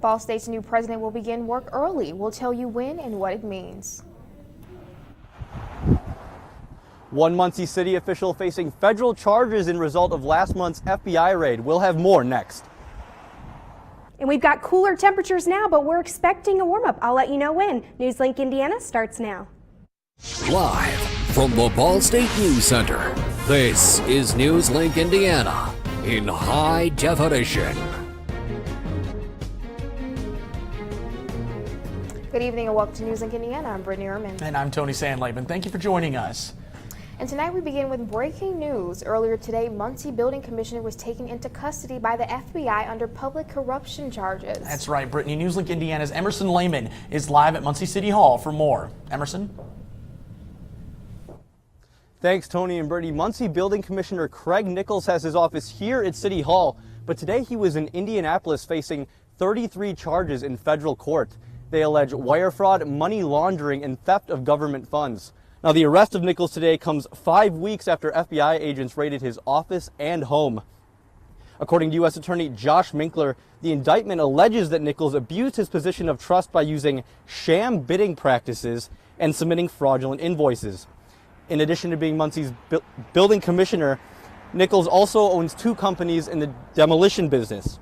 Ball State's new president will begin work early. We'll tell you when and what it means. One Muncie City official facing federal charges in result of last month's FBI raid. We'll have more next. And we've got cooler temperatures now, but we're expecting a warm-up. I'll let you know when. NewsLink Indiana starts now. Live from the Ball State News Center, this is NewsLink Indiana in high definition. Good evening and welcome to NewsLink Indiana. I'm Brittany Ehrman. And I'm Tony Sandlaben. Thank you for joining us. And tonight we begin with breaking news. Earlier today, Muncie Building Commissioner was taken into custody by the FBI under public corruption charges. That's right, Brittany. NewsLink Indiana's Emerson Lehman is live at Muncie City Hall for more. Emerson? Thanks, Tony and Brittany. Muncie Building Commissioner Craig Nichols has his office here at City Hall, but today he was in Indianapolis facing 33 charges in federal court. They allege wire fraud, money laundering, and theft of government funds. Now, the arrest of Nichols today comes 5 weeks after FBI agents raided his office and home. According to U.S. Attorney Josh Minkler, the indictment alleges that Nichols abused his position of trust by using sham bidding practices and submitting fraudulent invoices. In addition to being Muncie's building commissioner, Nichols also owns 2 companies in the demolition business.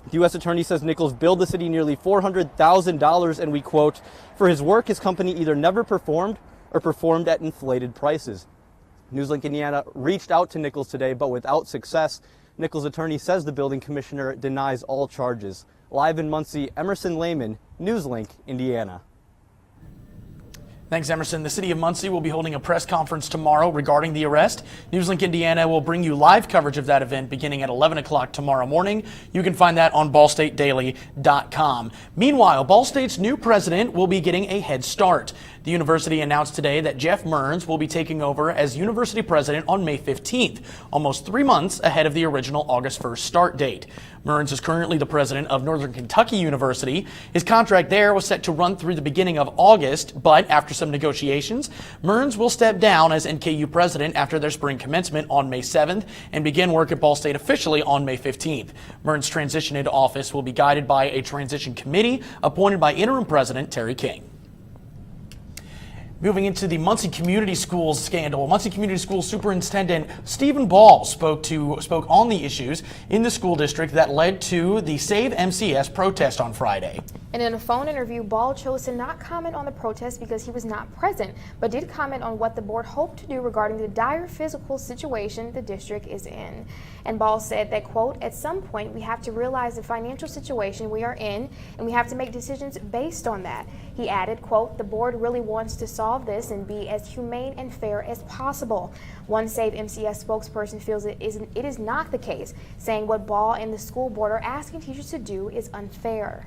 The U.S. Attorney says Nichols billed the city nearly $400,000, and we quote, "For his work, his company either never performed or performed at inflated prices." NewsLink Indiana reached out to Nichols today, but without success. Nichols' attorney says the building commissioner denies all charges. Live in Muncie, Emerson Lehman, NewsLink Indiana. Thanks, Emerson. The city of Muncie will be holding a press conference tomorrow regarding the arrest. NewsLink Indiana will bring you live coverage of that event beginning at 11 o'clock tomorrow morning. You can find that on ballstatedaily.com. Meanwhile, Ball State's new president will be getting a head start. The university announced today that Jeff Mearns will be taking over as university president on May 15th, almost 3 months ahead of the original August 1st start date. Mearns is currently the president of Northern Kentucky University. His contract there was set to run through the beginning of August, but after some negotiations, Mearns will step down as NKU president after their spring commencement on May 7th and begin work at Ball State officially on May 15th. Mearns' transition into office will be guided by a transition committee appointed by interim president Terry King. Moving into the Muncie Community Schools scandal, Muncie Community Schools Superintendent Stephen Ball spoke on the issues in the school district that led to the Save MCS protest on Friday. And in a phone interview, Ball chose to not comment on the protest because he was not present, but did comment on what the board hoped to do regarding the dire physical situation the district is in. And Ball said that, quote, "At some point we have to realize the financial situation we are in, and we have to make decisions based on that." He added, quote, "The board really wants to solve this and be as humane and fair as possible." One Save MCS spokesperson feels it is not the case, saying what Ball and the school board are asking teachers to do is unfair.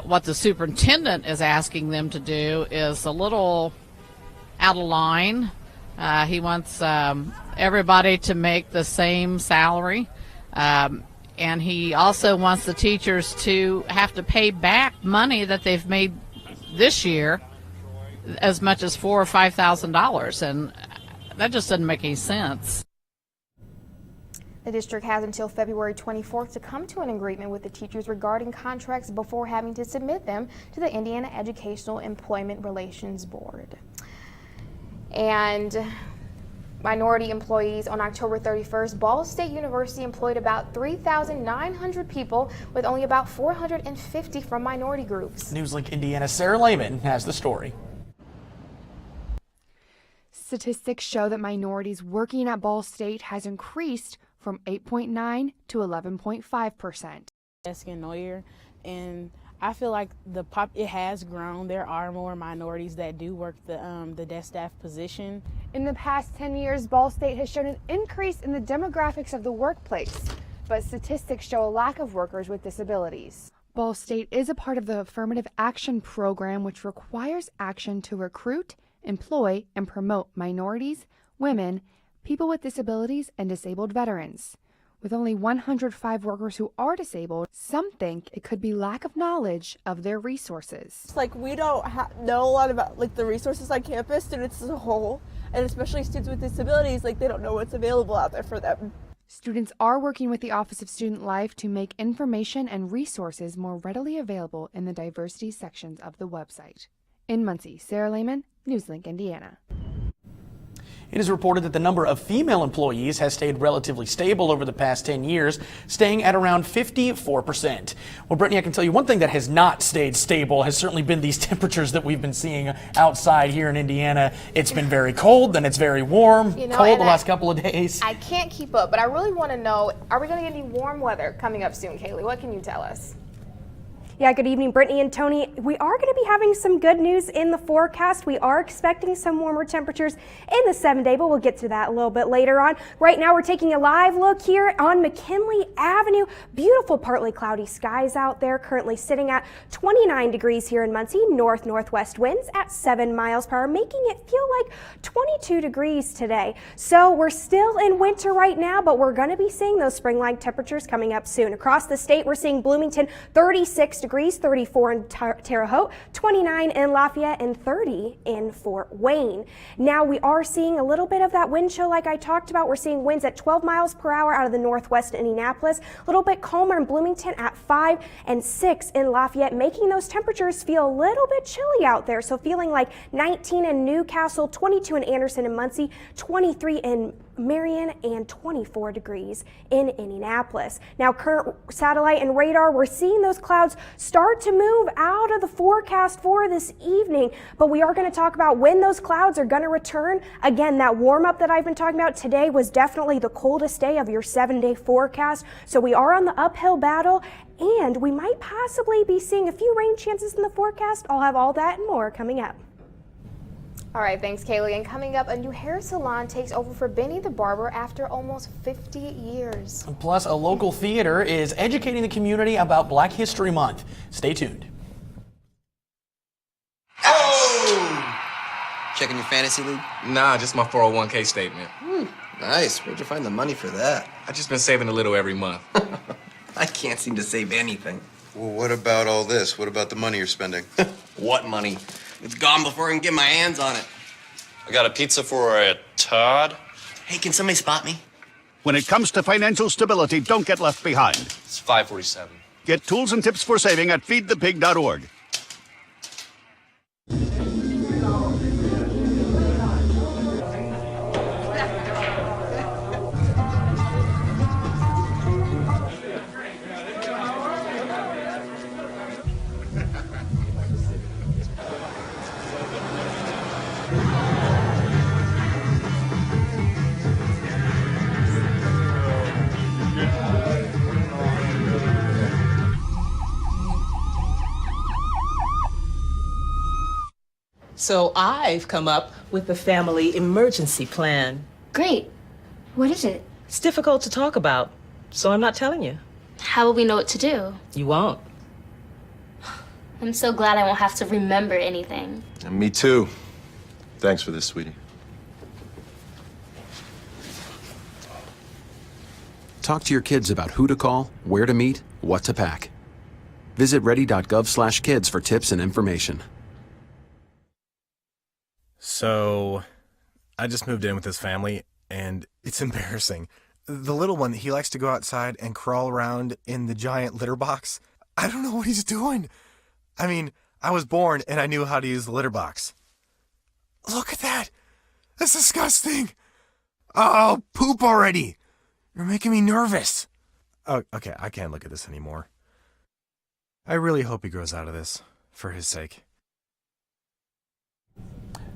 What the superintendent is asking them to do is a little out of line. He wants everybody to make the same salary, and he also wants the teachers to have to pay back money that they've made this year, as much as $4,000 or $5,000, and that just doesn't make any sense. The district has until February 24th to come to an agreement with the teachers regarding contracts before having to submit them to the Indiana Educational Employment Relations Board. And minority employees on October 31st, Ball State University employed about 3,900 people, with only about 450 from minority groups. NewsLink Indiana's Sarah Lehman has the story. Statistics show that minorities working at Ball State has increased from 8.9 to 11.5%. Desk and lawyer, and I feel like it has grown. There are more minorities that do work the desk staff position. In the past 10 years, Ball State has shown an increase in the demographics of the workplace, but statistics show a lack of workers with disabilities. Ball State is a part of the Affirmative Action Program, which requires action to recruit, employ, and promote minorities, women, people with disabilities, and disabled veterans. With only 105 workers who are disabled, some think it could be lack of knowledge of their resources. It's like we don't know a lot about the resources on campus, students as a whole, and especially students with disabilities, they don't know what's available out there for them. Students are working with the Office of Student Life to make information and resources more readily available in the diversity sections of the website. In Muncie, Sarah Lehman, NewsLink, Indiana. It is reported that the number of female employees has stayed relatively stable over the past 10 years, staying at around 54%. Well, Brittany, I can tell you one thing that has not stayed stable has certainly been these temperatures that we've been seeing outside here in Indiana. It's been very cold, then it's very warm, cold the last couple of days. I can't keep up, but I really want to know, are we going to get any warm weather coming up soon, Kaylee? What can you tell us? Yeah, good evening, Brittany and Tony. We are going to be having some good news in the forecast. We are expecting some warmer temperatures in the 7-day, but we'll get to that a little bit later on. Right now, we're taking a live look here on McKinley Avenue. Beautiful, partly cloudy skies out there, currently sitting at 29 degrees here in Muncie. North-northwest winds at 7 miles per hour, making it feel like 22 degrees today. So we're still in winter right now, but we're going to be seeing those spring-like temperatures coming up soon. Across the state, we're seeing Bloomington 36 degrees, 34 in Terre Haute, 29 in Lafayette, and 30 in Fort Wayne. Now we are seeing a little bit of that wind chill like I talked about. We're seeing winds at 12 miles per hour out of the northwest in Indianapolis, a little bit calmer in Bloomington at 5 and 6 in Lafayette, making those temperatures feel a little bit chilly out there. So feeling like 19 in Newcastle, 22 in Anderson and Muncie, 23 in Marion, and 24 degrees in Indianapolis. Now, current satellite and radar, we're seeing those clouds start to move out of the forecast for this evening, but we are going to talk about when those clouds are going to return. Again, that warm up that I've been talking about today was definitely the coldest day of your 7-day forecast, so we are on the uphill battle, and we might possibly be seeing a few rain chances in the forecast. I'll have all that and more coming up. All right, thanks, Kaylee. And coming up, a new hair salon takes over for Benny the Barber after almost 50 years. Plus, a local theater is educating the community about Black History Month. Stay tuned. Oh! Checking your fantasy league? Nah, just my 401k statement. Nice. Where'd you find the money for that? I just been saving a little every month. I can't seem to save anything. Well, what about all this? What about the money you're spending? What money? It's gone before I can get my hands on it. I got a pizza for a Todd. Hey, can somebody spot me? When it comes to financial stability, don't get left behind. It's 547. Get tools and tips for saving at feedthepig.org. So I've come up with the family emergency plan. Great. What is it? It's difficult to talk about, so I'm not telling you. How will we know what to do? You won't. I'm so glad I won't have to remember anything. And me too. Thanks for this, sweetie. Talk to your kids about who to call, where to meet, what to pack. Visit ready.gov/kids for tips and information. So, I just moved in with this family, and it's embarrassing. The little one, he likes to go outside and crawl around in the giant litter box. I don't know what he's doing. I mean, I was born and I knew how to use the litter box. Look at that! That's disgusting! Oh, poop already! You're making me nervous. Oh, okay, I can't look at this anymore. I really hope he grows out of this, for his sake.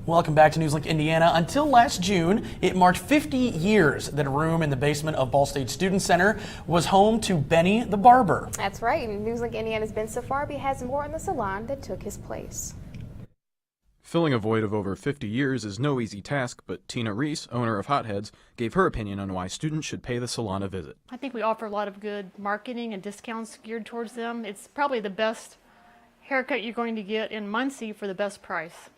Welcome back to NewsLink Indiana. Until last June, it marked 50 years that a room in the basement of Ball State Student Center was home to Benny the Barber. That's right. NewsLink Indiana's Ben Safarbi has more on the salon that took his place. Filling a void of over 50 years is no easy task, but Tina Reese, owner of Hotheads, gave her opinion on why students should pay the salon a visit. I think we offer a lot of good marketing and discounts geared towards them. It's probably the best haircut you're going to get in Muncie for the best price.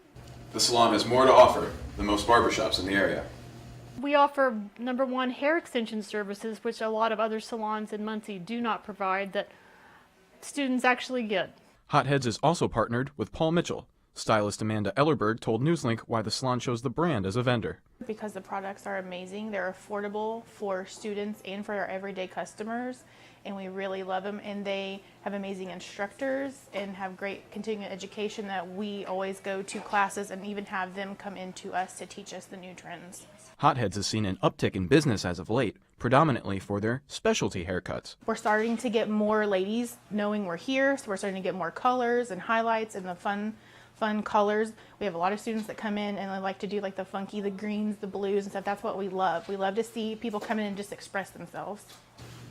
The salon has more to offer than most barbershops in the area. We offer, number one, hair extension services, which a lot of other salons in Muncie do not provide, that students actually get. Hotheads is also partnered with Paul Mitchell, Stylist Amanda Ellerberg told NewsLink why the salon chose the brand as a vendor. Because the products are amazing, they're affordable for students and for our everyday customers, and we really love them, and they have amazing instructors and have great continuing education that we always go to classes and even have them come into us to teach us the new trends. Hotheads has seen an uptick in business as of late, predominantly for their specialty haircuts. We're starting to get more ladies knowing we're here, so we're starting to get more colors and highlights and the fun colors. We have a lot of students that come in and they like to do like the funky, the greens, the blues and stuff. That's what we love. We love to see people come in and just express themselves.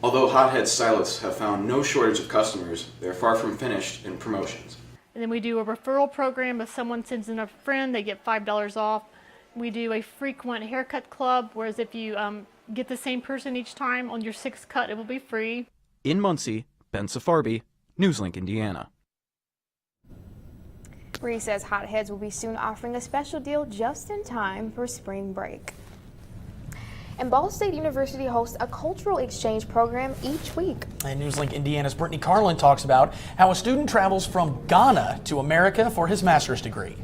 Although Hothead stylists have found no shortage of customers, they're far from finished in promotions. And then we do a referral program. If someone sends in a friend, they get $5 off. We do a frequent haircut club, whereas if you get the same person each time on your 6th cut, it will be free. In Muncie, Ben Safarbi, NewsLink, Indiana. Bree says Hotheads will be soon offering a special deal just in time for spring break. And Ball State University hosts a cultural exchange program each week. And NewsLink Indiana's Brittany Carlin talks about how a student travels from Ghana to America for his master's degree.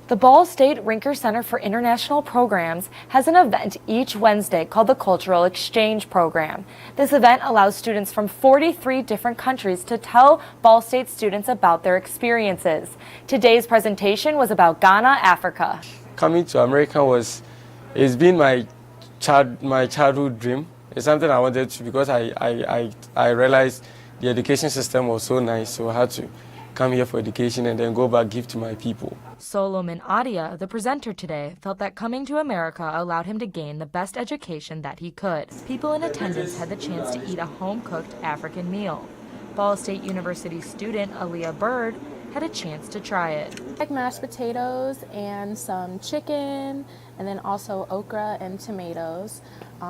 The Ball State Rinker Center for International Programs has an event each Wednesday called the Cultural Exchange Program. This event allows students from 43 different countries to tell Ball State students about their experiences. Today's presentation was about Ghana, Africa. Coming to America it's been my childhood dream. It's something I wanted to because I realized the education system was so nice, so I had to come here for education and then go back give to my people. Solomon Adia, the presenter today, felt that coming to America allowed him to gain the best education that he could. People in attendance had the chance to eat a home-cooked African meal. Ball State University student Aaliyah Bird had a chance to try it. Like mashed potatoes and some chicken, and then also okra and tomatoes.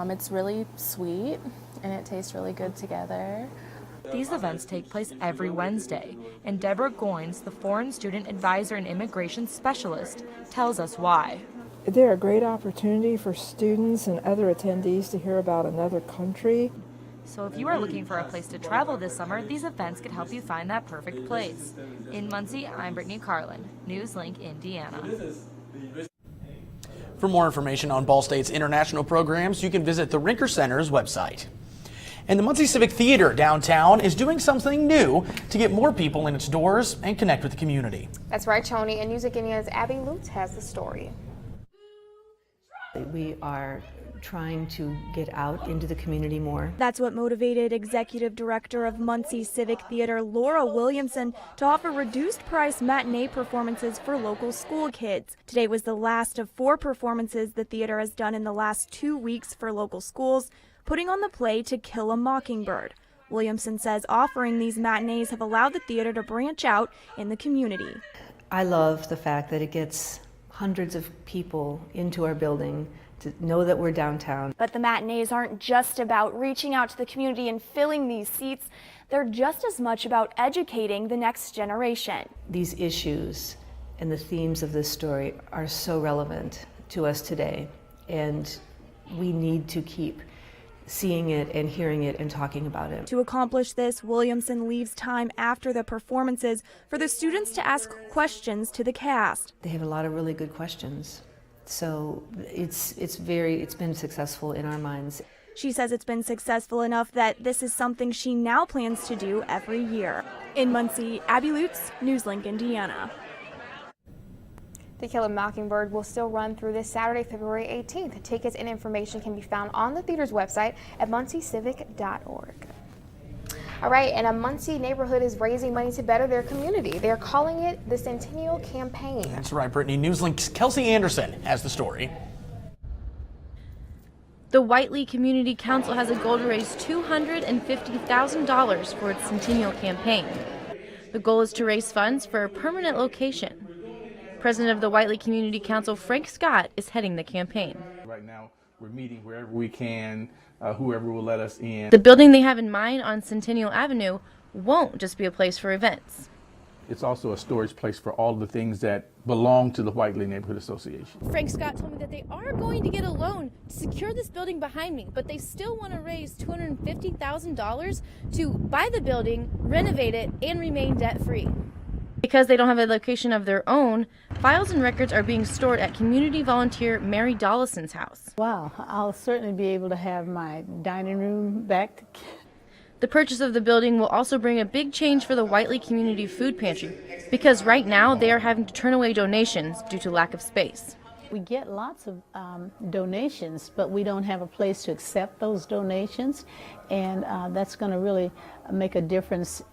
It's really sweet and it tastes really good together. These events take place every Wednesday, and Deborah Goins, the Foreign Student Advisor and Immigration Specialist, tells us why. They're a great opportunity for students and other attendees to hear about another country. So if you are looking for a place to travel this summer, these events could help you find that perfect place. In Muncie, I'm Brittany Carlin, NewsLink, Indiana. For more information on Ball State's international programs, you can visit the Rinker Center's website. And the Muncie Civic Theater downtown is doing something new to get more people in its doors and connect with the community. That's right, Tony. And NewsLink Indiana's Abby Lutz has the story. We are trying to get out into the community more. That's what motivated Executive Director of Muncie Civic Theater Laura Williamson to offer reduced-price matinee performances for local school kids. Today was the last of 4 performances the theater has done in the last 2 weeks for local schools, putting on the play To Kill a Mockingbird. Williamson says offering these matinees have allowed the theater to branch out in the community. I love the fact that it gets hundreds of people into our building to know that we're downtown. But the matinees aren't just about reaching out to the community and filling these seats. They're just as much about educating the next generation. These issues and the themes of this story are so relevant to us today, and we need to keep seeing it and hearing it and talking about it. To accomplish this, Williamson leaves time after the performances for the students to ask questions to the cast. They have a lot of really good questions. So it's been successful in our minds. She says it's been successful enough that this is something she now plans to do every year. In Muncie, Abby Lutz, NewsLink, Indiana. To Kill a Mockingbird will still run through this Saturday, February 18th. Tickets and information can be found on the theater's website at munciecivic.org. All right, and a Muncie neighborhood is raising money to better their community. They're calling it the Centennial Campaign. That's right, Brittany. NewsLink's Kelsey Anderson has the story. The Whiteley Community Council has a goal to raise $250,000 for its Centennial Campaign. The goal is to raise funds for a permanent location. President of the Whiteley Community Council, Frank Scott, is heading the campaign. Right now, we're meeting wherever we can, whoever will let us in. The building they have in mind on Centennial Avenue won't just be a place for events. It's also a storage place for all the things that belong to the Whiteley Neighborhood Association. Frank Scott told me that they are going to get a loan to secure this building behind me, but they still want to raise $250,000 to buy the building, renovate it, and remain debt-free. Because they don't have a location of their own, files and records are being stored at community volunteer Mary Dollison's house. Wow, I'll certainly be able to have my dining room back. The purchase of the building will also bring a big change for the Whiteley Community Food Pantry, because right now they are having to turn away donations due to lack of space. We get lots of donations, but we don't have a place to accept those donations, and that's going to really make a difference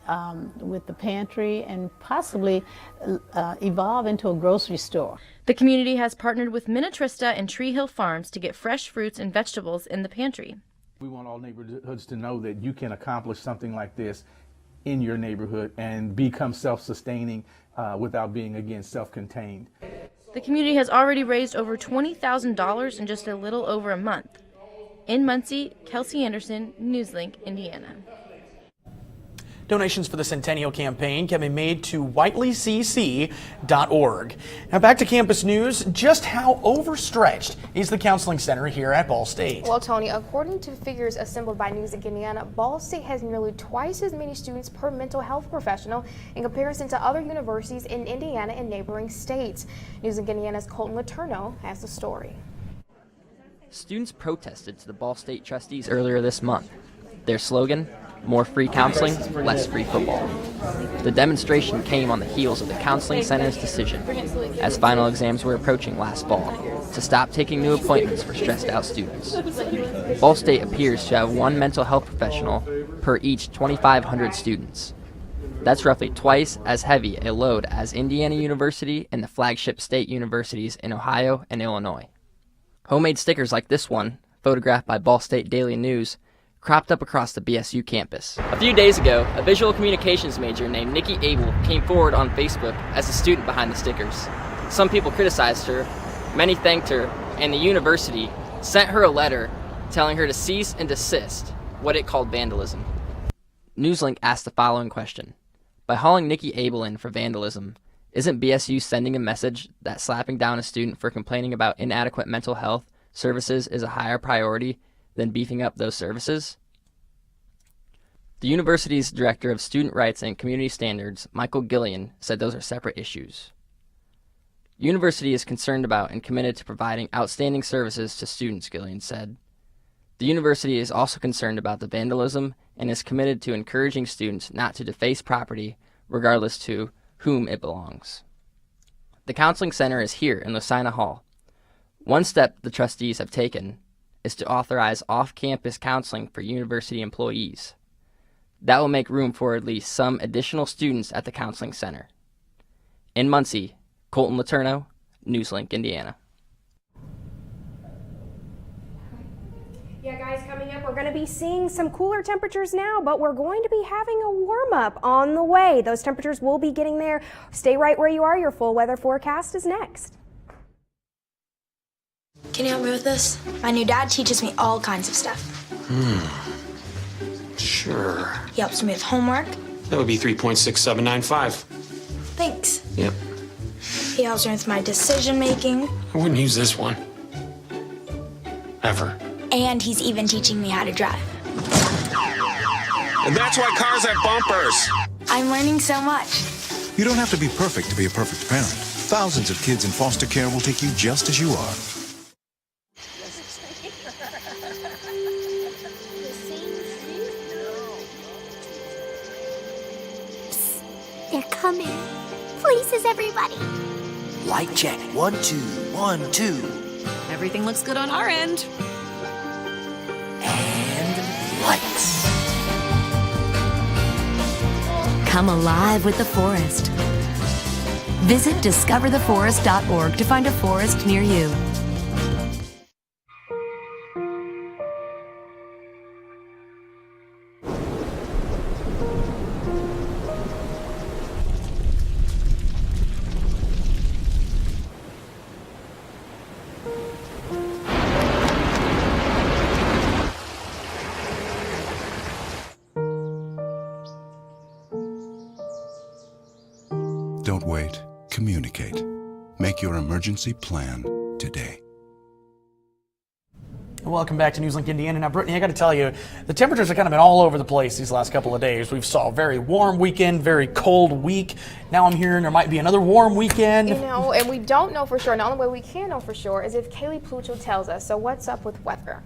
with the pantry and possibly evolve into a grocery store. The community has partnered with Minnetrista and Tree Hill Farms to get fresh fruits and vegetables in the pantry. We want all neighborhoods to know that you can accomplish something like this in your neighborhood and become self-sustaining without being, again, self-contained. The community has already raised over $20,000 in just a little over a month. In Muncie, Kelsey Anderson, NewsLink, Indiana. Donations for the Centennial Campaign can be made to whiteleycc.org. Now back to campus news. Just how overstretched is the counseling center here at Ball State? Well, Tony, according to figures assembled by NewsLink Indiana, Ball State has nearly twice as many students per mental health professional in comparison to other universities in Indiana and neighboring states. NewsLink Indiana's Colton Letourneau has the story. Students protested to the Ball State trustees earlier this month. Their slogan, more free counseling, less free football. The demonstration came on the heels of the counseling center's decision, as final exams were approaching last fall, to stop taking new appointments for stressed out students. Ball State appears to have one mental health professional per each 2,500 students. That's roughly twice as heavy a load as Indiana University and the flagship state universities in Ohio and Illinois. Homemade stickers like this one, photographed by Ball State Daily News, cropped up across the BSU campus. A few days ago, a visual communications major named Nikki Abel came forward on Facebook as the student behind the stickers. Some people criticized her, many thanked her, and the university sent her a letter telling her to cease and desist what it called vandalism. NewsLink asked the following question. By hauling Nikki Abel in for vandalism, isn't BSU sending a message that slapping down a student for complaining about inadequate mental health services is a higher priority than beefing up those services? The university's Director of Student Rights and Community Standards, Michael Gillian, said those are separate issues. University is concerned about and committed to providing outstanding services to students, Gillian said. The university is also concerned about the vandalism and is committed to encouraging students not to deface property regardless to whom it belongs. The counseling center is here in Lucina Hall. One step the trustees have taken is to authorize off-campus counseling for university employees. That will make room for at least some additional students at the counseling center. In Muncie, Colton Letourneau, NewsLink, Indiana. Yeah, guys, coming up, we're going to be seeing some cooler temperatures now, but we're going to be having a warm-up on the way. Those temperatures will be getting there. Stay right where you are. Your full weather forecast is next. Can you help me with this? My new dad teaches me all kinds of stuff. Sure. He helps me with homework. That would be 3.6795. Thanks. Yep. He helps me with my decision making. I wouldn't use this one. Ever. And he's even teaching me how to drive. And that's why cars have bumpers. I'm learning so much. You don't have to be perfect to be a perfect parent. Thousands of kids in foster care will take you just as you are. They're coming. Places, everybody. Light check. 1, 2, 1, 2. Everything looks good on our end. And lights. Come alive with the forest. Visit discovertheforest.org to find a forest near you. Don't wait. Communicate. Make your emergency plan today. Welcome back to NewsLink Indiana. Now, Brittany, I got to tell you, the temperatures have kind of been all over the place these last couple of days. We've saw a very warm weekend, very cold week. Now I'm hearing there might be another warm weekend. You know, and we don't know for sure. And the only way we can know for sure is if Kaylee Plucho tells us. So what's up with weather?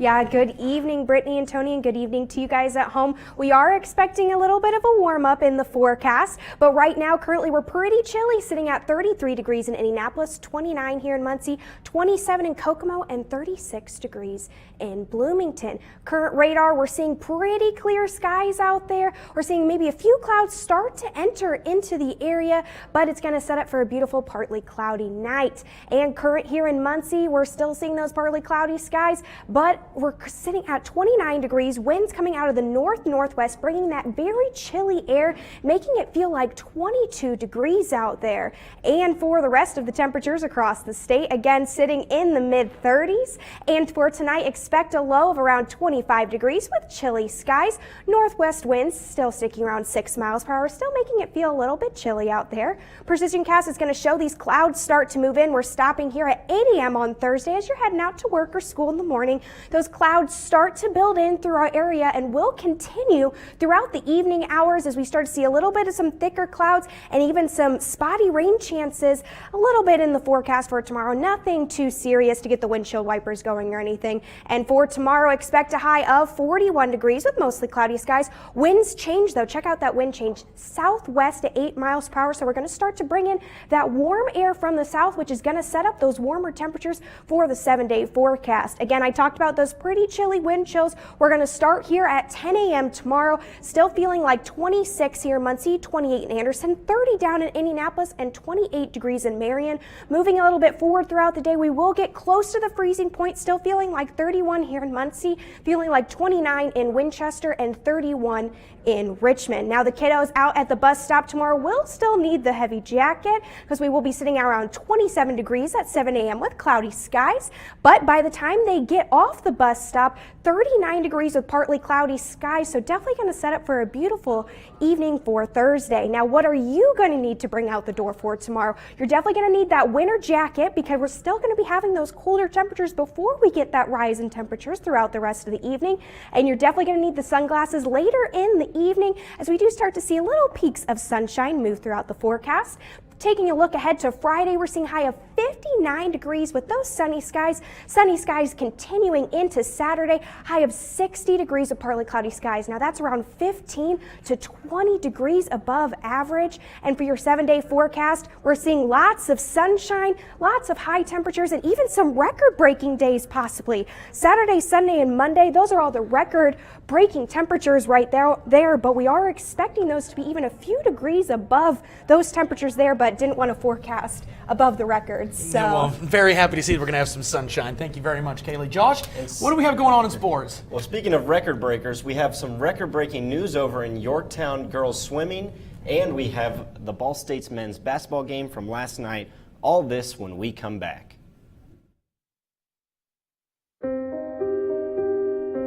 Yeah, good evening, Brittany and Tony, and good evening to you guys at home. We are expecting a little bit of a warm up in the forecast, but right now, currently, we're pretty chilly, sitting at 33 degrees in Indianapolis, 29 here in Muncie, 27 in Kokomo, and 36 degrees in Bloomington. Current radar, we're seeing pretty clear skies out there. We're seeing maybe a few clouds start to enter into the area, but it's going to set up for a beautiful, partly cloudy night. And current here in Muncie, we're still seeing those partly cloudy skies, but we're sitting at 29 degrees, winds coming out of the north-northwest, bringing that very chilly air, making it feel like 22 degrees out there. And for the rest of the temperatures across the state, again, sitting in the mid-30s. And for tonight, expect a low of around 25 degrees with chilly skies. Northwest winds still sticking around 6 miles per hour, still making it feel a little bit chilly out there. Precision Cast is going to show these clouds start to move in. We're stopping here at 8 a.m. on Thursday as you're heading out to work or school in the morning. Those clouds start to build in through our area and will continue throughout the evening hours as we start to see a little bit of some thicker clouds and even some spotty rain chances a little bit in the forecast for tomorrow. Nothing too serious to get the windshield wipers going or anything. And for tomorrow, expect a high of 41 degrees with mostly cloudy skies. Winds change though. Check out that wind change. Southwest at 8 miles per hour. So we're going to start to bring in that warm air from the south, which is going to set up those warmer temperatures for the 7-day forecast. Again, I talked about those pretty chilly wind chills. We're going to start here at 10 a.m. tomorrow. Still feeling like 26 here in Muncie, 28 in Anderson, 30 down in Indianapolis, and 28 degrees in Marion. Moving a little bit forward throughout the day, we will get close to the freezing point. Still feeling like 31 here in Muncie, feeling like 29 in Winchester, and 31 in Richmond. Now the kiddos out at the bus stop tomorrow will still need the heavy jacket because we will be sitting at around 27 degrees at 7 a.m. with cloudy skies. But by the time they get off the bus stop, 39 degrees with partly cloudy skies. So definitely going to set up for a beautiful evening for Thursday. Now, what are you going to need to bring out the door for tomorrow? You're definitely going to need that winter jacket because we're still going to be having those colder temperatures before we get that rise in temperatures throughout the rest of the evening. And you're definitely going to need the sunglasses later in the evening as we do start to see little peaks of sunshine move throughout the forecast. Taking a look ahead to Friday, we're seeing a high of 59 degrees with those sunny skies. Sunny skies continuing into Saturday, high of 60 degrees with partly cloudy skies. Now that's around 15 to 20 degrees above average. And for your 7-day forecast, we're seeing lots of sunshine, lots of high temperatures, and even some record-breaking days possibly. Saturday, Sunday, and Monday, those are all the record-breaking temperatures right there, but we are expecting those to be even a few degrees above those temperatures there, but didn't want to forecast above the records. So Yeah, well, very happy to see that we're going to have some sunshine. Thank you very much, Kaylee. Josh, what do we have going on in sports? Well, speaking of record breakers, we have some record-breaking news over in Yorktown girls swimming, and we have the Ball State's men's basketball game from last night. All this when we come back.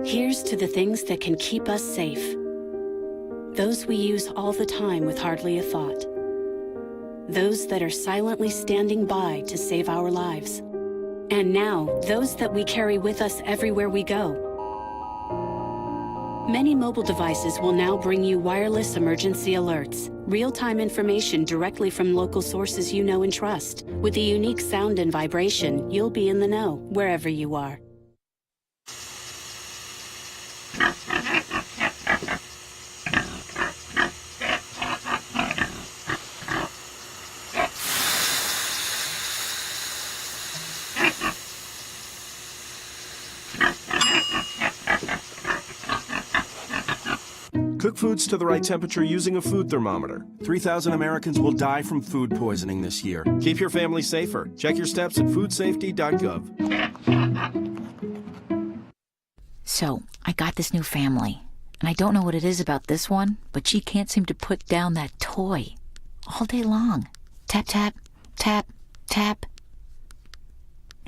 Here's to the things that can keep us safe. Those we use all the time with hardly a thought. Those that are silently standing by to save our lives. And now, those that we carry with us everywhere we go. Many mobile devices will now bring you wireless emergency alerts, real-time information directly from local sources you know and trust. With the unique sound and vibration, you'll be in the know wherever you are. Cook foods to the right temperature using a food thermometer. 3,000 Americans will die from food poisoning this year. Keep your family safer. Check your steps at foodsafety.gov. So, I got this new family, and I don't know what it is about this one, but she can't seem to put down that toy all day long. Tap, tap, tap, tap.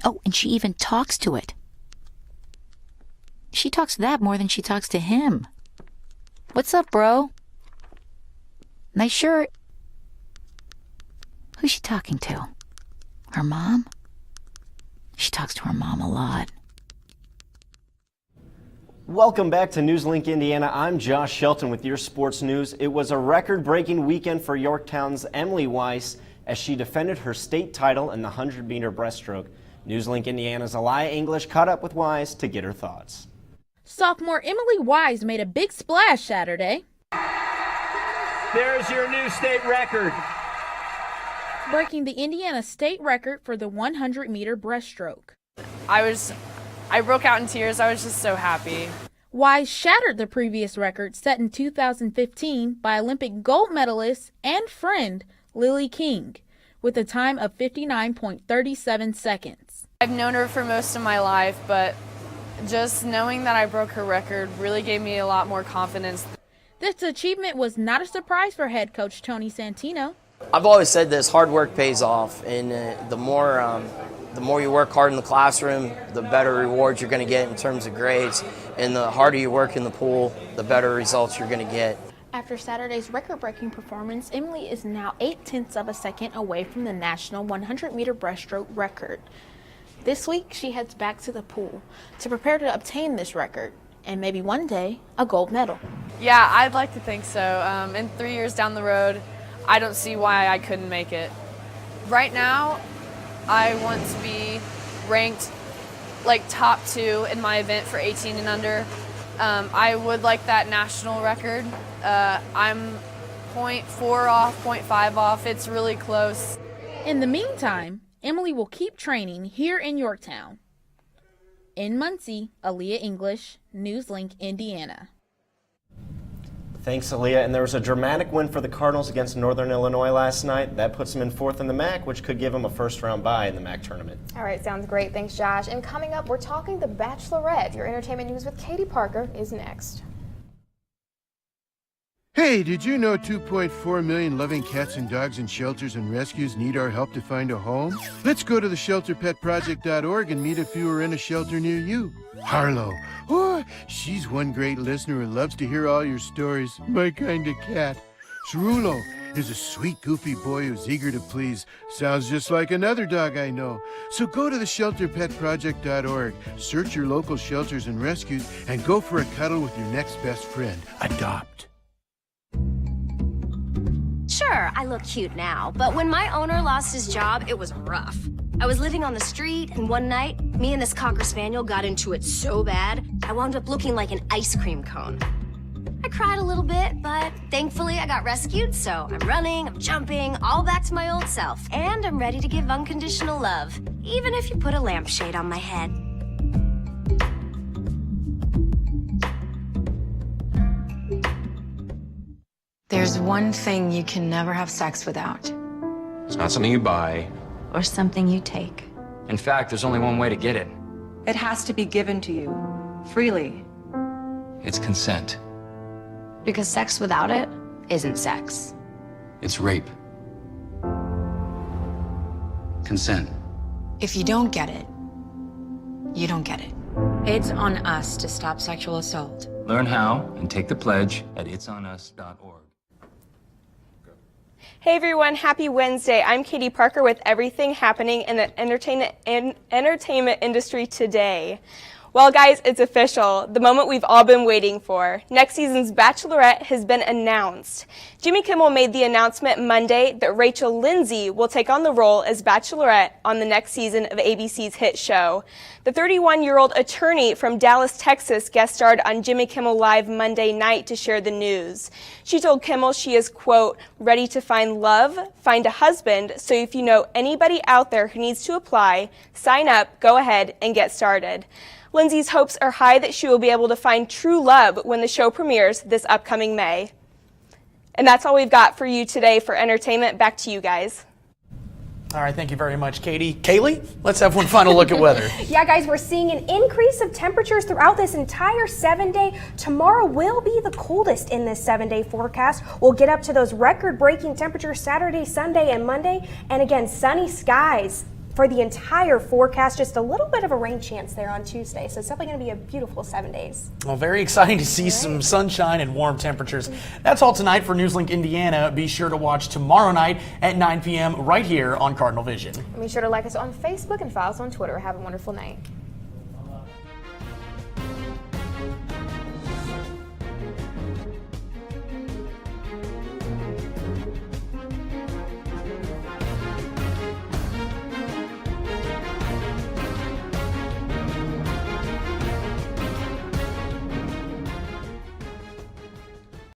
Oh, and she even talks to it. She talks to that more than she talks to him. What's up, bro? Nice shirt. Who's she talking to? Her mom? She talks to her mom a lot. Welcome back to NewsLink Indiana. I'm Josh Shelton with your sports news. It was a record-breaking weekend for Yorktown's Emily Weiss as she defended her state title in the 100-meter breaststroke. NewsLink Indiana's Aliyah English caught up with Weiss to get her thoughts. Sophomore Emily Wise made a big splash Saturday. There's your new state record. Breaking the Indiana state record for the 100-meter breaststroke. I broke out in tears. I was just so happy. Wise shattered the previous record set in 2015 by Olympic gold medalist and friend Lily King with a time of 59.37 seconds. I've known her for most of my life, but just knowing that I broke her record really gave me a lot more confidence. This achievement was not a surprise for head coach Tony Santino. I've always said this, hard work pays off, and the more you work hard in the classroom, the better rewards you're going to get in terms of grades, and the harder you work in the pool, the better results you're going to get. After Saturday's record-breaking performance, Emily is now 0.8 of a second away from the national 100-meter breaststroke record. This week, she heads back to the pool to prepare to obtain this record, and maybe one day, a gold medal. Yeah, I'd like to think so. In 3 years down the road, I don't see why I couldn't make it. Right now, I want to be ranked like top 2 in my event for 18 and under. I would like that national record. I'm 0.4 off, 0.5 off. It's really close. In the meantime, Emily will keep training here in Yorktown. In Muncie, Aliyah English, NewsLink, Indiana. Thanks, Aliyah. And there was a dramatic win for the Cardinals against Northern Illinois last night. That puts them in 4th in the MAC, which could give them a first-round bye in the MAC tournament. All right, sounds great. Thanks, Josh. And coming up, we're talking The Bachelorette. Your entertainment news with Katie Parker is next. Hey, did you know 2.4 million loving cats and dogs in shelters and rescues need our help to find a home? Let's go to theshelterpetproject.org and meet a few who are in a shelter near you. Harlow. Oh, she's one great listener and loves to hear all your stories. My kind of cat. Cerulo is a sweet, goofy boy who's eager to please. Sounds just like another dog I know. So go to theshelterpetproject.org, search your local shelters and rescues, and go for a cuddle with your next best friend. Adopt. Sure, I look cute now, but when my owner lost his job, it was rough. I was living on the street, and one night, me and this Cocker Spaniel got into it so bad, I wound up looking like an ice cream cone. I cried a little bit, but thankfully I got rescued, so I'm running, I'm jumping, all back to my old self. And I'm ready to give unconditional love, even if you put a lampshade on my head. There's one thing you can never have sex without. It's not something you buy. Or something you take. In fact, there's only one way to get it. It has to be given to you, freely. It's consent. Because sex without it isn't sex. It's rape. Consent. If you don't get it, you don't get it. It's on us to stop sexual assault. Learn how and take the pledge at itsonus.org. Hey everyone, happy Wednesday. I'm Katie Parker with everything happening in the entertainment industry today. Well guys, it's official, the moment we've all been waiting for. Next season's Bachelorette has been announced. Jimmy Kimmel made the announcement Monday that Rachel Lindsay will take on the role as Bachelorette on the next season of ABC's hit show. The 31-year-old attorney from Dallas, Texas guest starred on Jimmy Kimmel Live Monday night to share the news. She told Kimmel she is, quote, ready to find love, find a husband, so if you know anybody out there who needs to apply, sign up, go ahead, and get started. Lindsay's hopes are high that she will be able to find true love when the show premieres this upcoming May. And that's all we've got for you today for entertainment. Back to you guys. All right, thank you very much, Katie. Kaylee, let's have one final look at weather. Yeah, guys, we're seeing an increase of temperatures throughout this entire 7-day. Tomorrow will be the coldest in this 7-day forecast. We'll get up to those record-breaking temperatures Saturday, Sunday, and Monday. And again, sunny skies for the entire forecast. Just a little bit of a rain chance there on Tuesday. So it's definitely going to be a beautiful 7 days. Well, very exciting to see some sunshine and warm temperatures. That's all tonight for NewsLink Indiana. Be sure to watch tomorrow night at 9 p.m. right here on Cardinal Vision. And be sure to like us on Facebook and follow us on Twitter. Have a wonderful night.